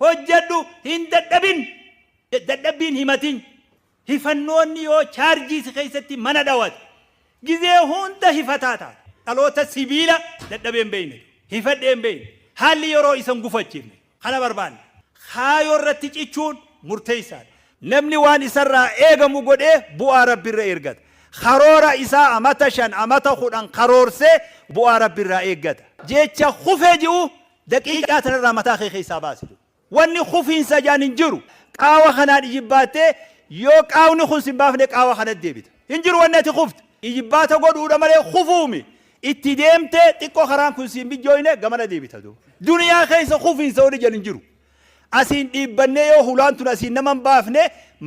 hojjedhu hin dadhabin himatin hifannoonni yoo chaarjii si keessatti mana dhawate gizee hunda hifataa taata dhaloota sibiila dadhabeen beeyne hifadheen beeyne haalli yeroo isan gufachiifne kana barbaanne kaayoo irratti cichuun murteessaadha namni waan isarraa eegamu godhee bu'aa rabbiirra ergata karoora isaa amata 5 amata 10 karoorsee bu'aa rabbiirraa eeggata jecha kufee ji'u daqiiqaa tanarraa mataa kee keessaa baasitu wanni kufiinsa jaan hin jiru qaawa kanaan ijibbaatee yoo qaawni kun sin baafne qaawa kanatti deebita hin jiru wanni ati kufte ijibbaata godhuudha malee kufuumi itti deemtee xiqqoo karaan kun sin bijjooyne gamana deebita duniyaa keessa kufiinsa wani jaan hin jiru asiin dhiibbannee yoo hulaantun asiin naman baafne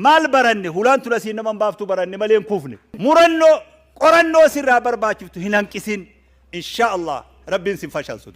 maal baranne hulaantun asiin naman baaftu baranne malee hin kufne murannoo qorannoo sirraa barbaachiftu hin hanqisin insha Allah rabbiin sin fashalsu